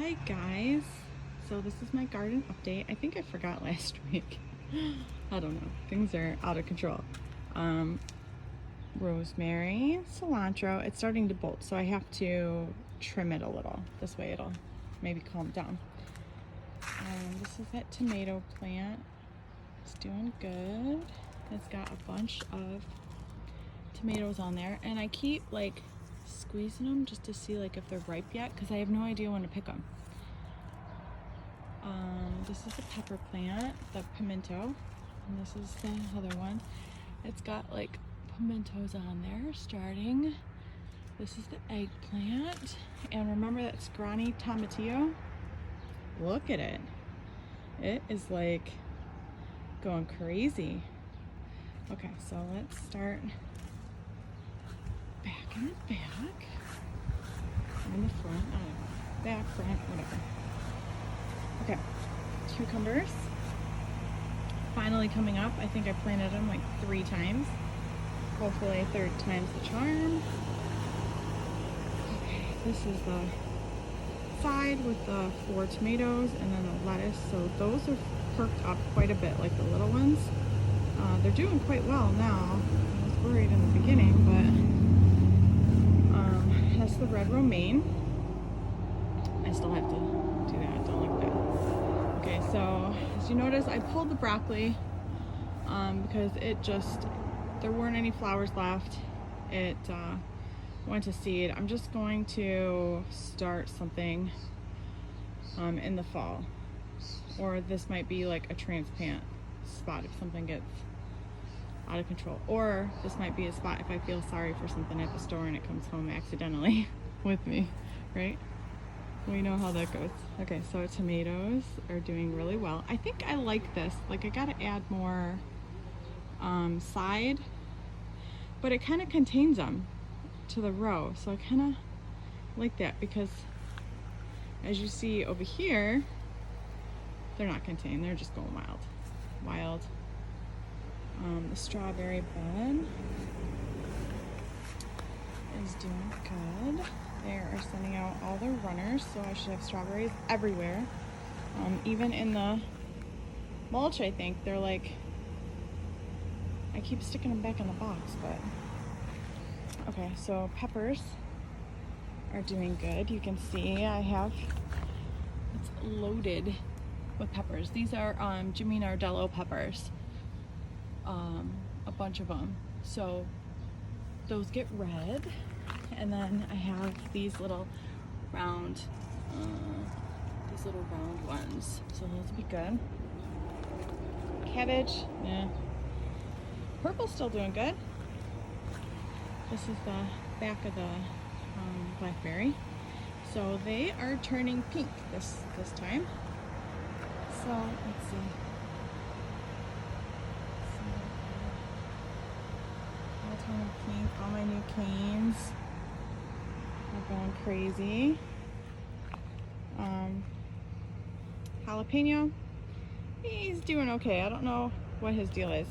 Hi guys, so this is my garden update. I think I forgot last week. I don't know, things are out of control. Rosemary, cilantro, it's starting to bolt, so I have to trim it a little. This way it'll maybe calm down. This is that tomato plant. It's doing good. It's got a bunch of tomatoes on there, and I keep like squeezing them just to see like if they're ripe yet, because I have no idea when to pick them. This is a pepper plant, the pimento, and this is the other one. It's got like pimentos on there starting. This is the eggplant, and remember that scrawny tomatillo? Look at it. It is like going crazy. Okay, so let's start back in the back, in the front, I don't know, back, front, whatever. Okay, cucumbers, finally coming up. I think I planted them like 3 times. Hopefully 3rd time's the charm. Okay, this is the side with the 4 tomatoes and then the lettuce. So those are perked up quite a bit, like the little ones. They're doing quite well now. I was worried in the beginning, but that's the red romaine. I still have to do that, don't look that. Okay, so as you notice, I pulled the broccoli because there weren't any flowers left. It went to seed. I'm just going to start something in the fall, or this might be like a transplant spot if something gets out of control, or this might be a spot if I feel sorry for something at the store and it comes home accidentally with me, right? We know how that goes. Okay, so tomatoes are doing really well. I think I like this. Like, I gotta add more side, but it kind of contains them to the row, so I kind of like that, because as you see over here, they're not contained, they're just going wild. The strawberry bed is doing good. They are sending out all their runners, so I should have strawberries everywhere. Even in the mulch, I think they're like, I keep sticking them back in the box, but okay. So peppers are doing good. You can see it's loaded with peppers. These are Jimmy Nardello peppers, a bunch of them. So those get red, and then I have these little round ones. So those will be good. Cabbage, yeah. Purple's still doing good. This is the back of the blackberry. So they are turning pink this time. So let's see. All turning pink. All my new canes are going crazy. Jalapeno, he's doing okay. I don't know what his deal is.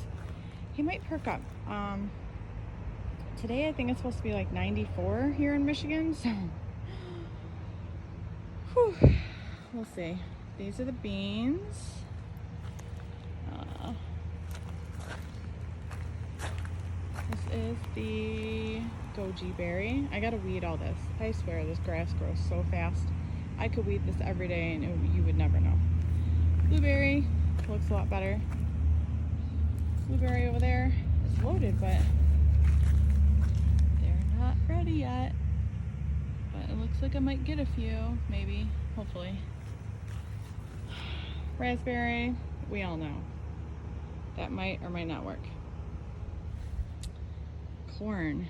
He might perk up. Today I think it's supposed to be like 94 here in Michigan, so whew, we'll see. These are the beans. This is the goji berry. I gotta weed all this. I swear this grass grows so fast. I could weed this every day and you would never know. Blueberry looks a lot better. Blueberry over there is loaded, but they're not ready yet. But it looks like I might get a few, maybe, hopefully. Raspberry, we all know. That might or might not work. Corn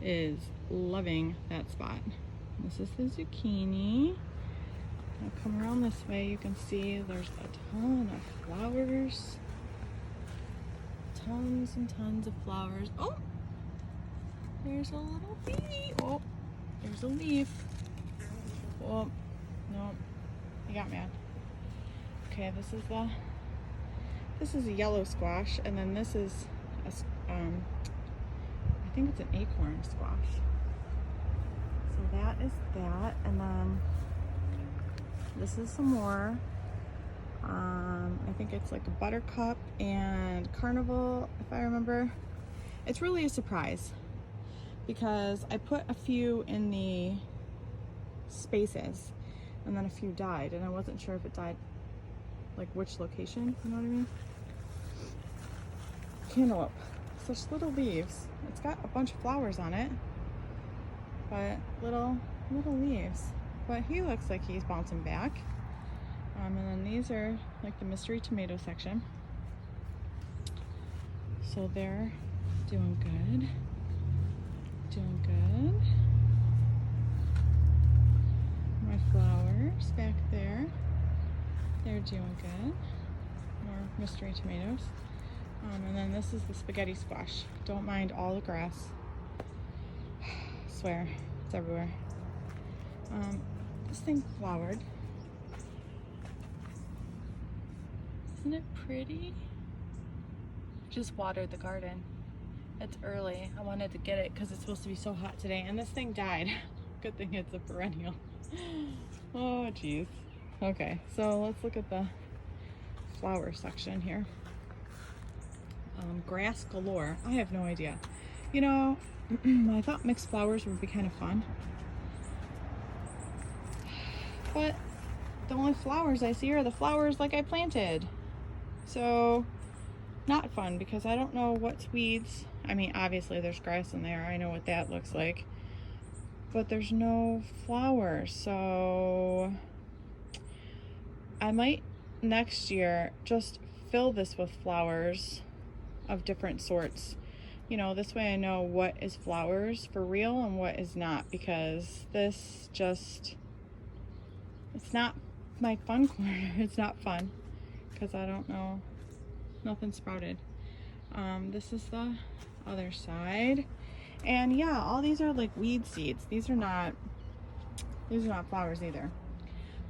is loving that spot. This is the zucchini. I'll come around this way, you can see there's a ton of flowers. Tons and tons of flowers. Oh, there's a little bee. Oh, there's a leaf. Oh, no, he got mad. Okay, this is a yellow squash, and then this is I think it's an acorn squash. So that is that, and then this is some more. I think it's like a buttercup and carnival, if I remember. It's really a surprise because I put a few in the spaces and then a few died, and I wasn't sure if it died like which location, you know what I mean? Cantaloupe, such little leaves. It's got a bunch of flowers on it, but little leaves. But he looks like he's bouncing back. And then these are like the mystery tomato section. So they're doing good. Doing good. My flowers back there. They're doing good. More mystery tomatoes. And then this is the spaghetti squash. Don't mind all the grass. I swear, it's everywhere. This thing flowered. Isn't it pretty? Just watered the garden. It's early. I wanted to get it because it's supposed to be so hot today, and this thing died. Good thing it's a perennial. Oh geez. Okay, so let's look at the flower section here. Grass galore. I have no idea. You know, I thought mixed flowers would be kind of fun, but the only flowers I see are the flowers like I planted. So not fun because I don't know what's weeds. I mean, obviously there's grass in there. I know what that looks like, but there's no flowers. So I might next year just fill this with flowers of different sorts. You know, this way I know what is flowers for real and what is not, because this just, it's not my fun corner. It's not fun because I don't know, nothing sprouted. This is the other side, and yeah, all these are like weed seeds. These are not flowers either.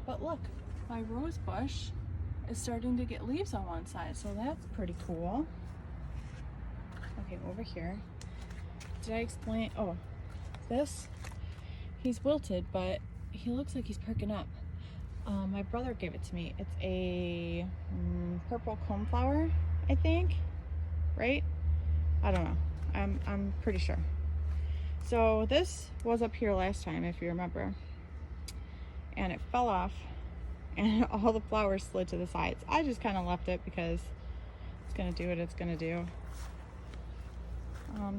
But look, my rose bush is starting to get leaves on one side, so that's pretty cool. Okay, over here, did I explain? Oh, this, he's wilted, but he looks like he's perking up. My brother gave it to me. It's a purple coneflower, I think, right? I don't know. I'm pretty sure. So this was up here last time, if you remember, and it fell off and all the flowers slid to the sides. I just kind of left it because it's gonna do what it's gonna do.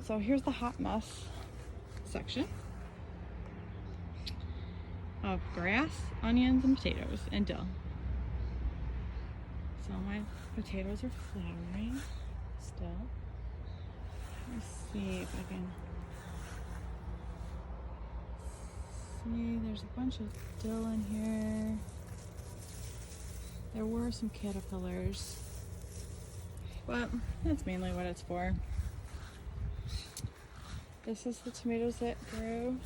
So here's the hot mess section of grass, onions, and potatoes, and dill. So my potatoes are flowering still. Let's see if I can see. There's a bunch of dill in here. There were some caterpillars, but that's mainly what it's for. This is the tomatoes that grew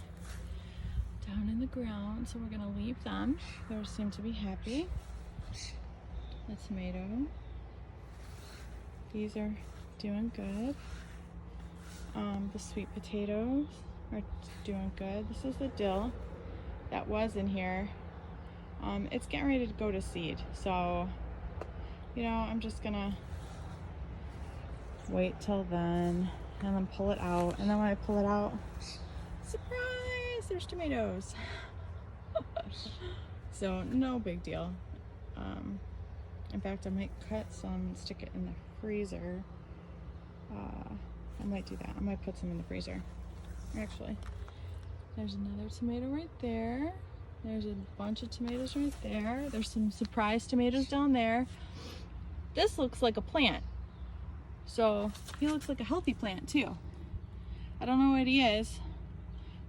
down in the ground, so we're gonna leave them. They seem to be happy. The tomato. These are doing good. The sweet potatoes are doing good. This is the dill that was in here. It's getting ready to go to seed, so you know, I'm just gonna wait till then and then pull it out, and then when I pull it out, surprise, there's tomatoes. So no big deal. In fact, I might cut some, stick it in the freezer. I might do that. I might put some in the freezer. Actually, there's another tomato right there. There's a bunch of tomatoes right there. There's some surprise tomatoes down there. This looks like a plant. So he looks like a healthy plant too. I don't know what he is,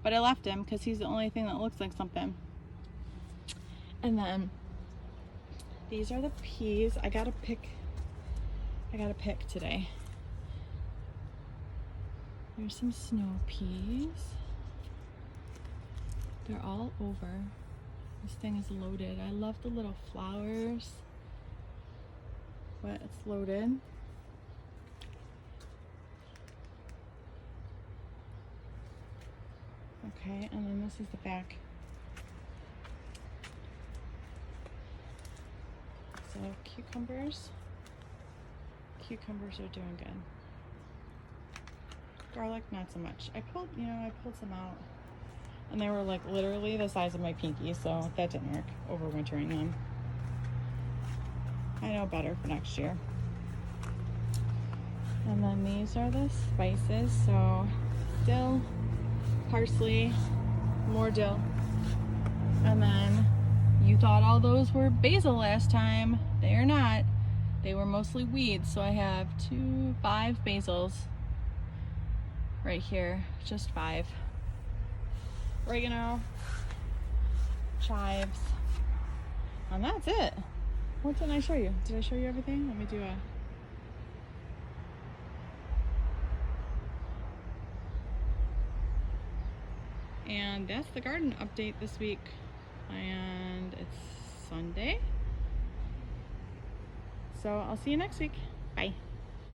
but I left him because he's the only thing that looks like something. And then these are the peas. I gotta pick today. There's some snow peas. They're all over. This thing is loaded. I love the little flowers, but it's loaded. Okay, and then this is the back. So cucumbers are doing good. Garlic, not so much. I pulled some out, and they were like literally the size of my pinky, so that didn't work, overwintering them. I know better for next year. And then these are the spices, so dill, parsley, more dill, and then you thought all those were basil last time. They are not. They were mostly weeds, so I have 5 basils right here, just 5. Oregano, chives, and that's it. What didn't I show you? Did I show you everything? Let me do a... And that's the garden update this week. And it's Sunday. So I'll see you next week. Bye.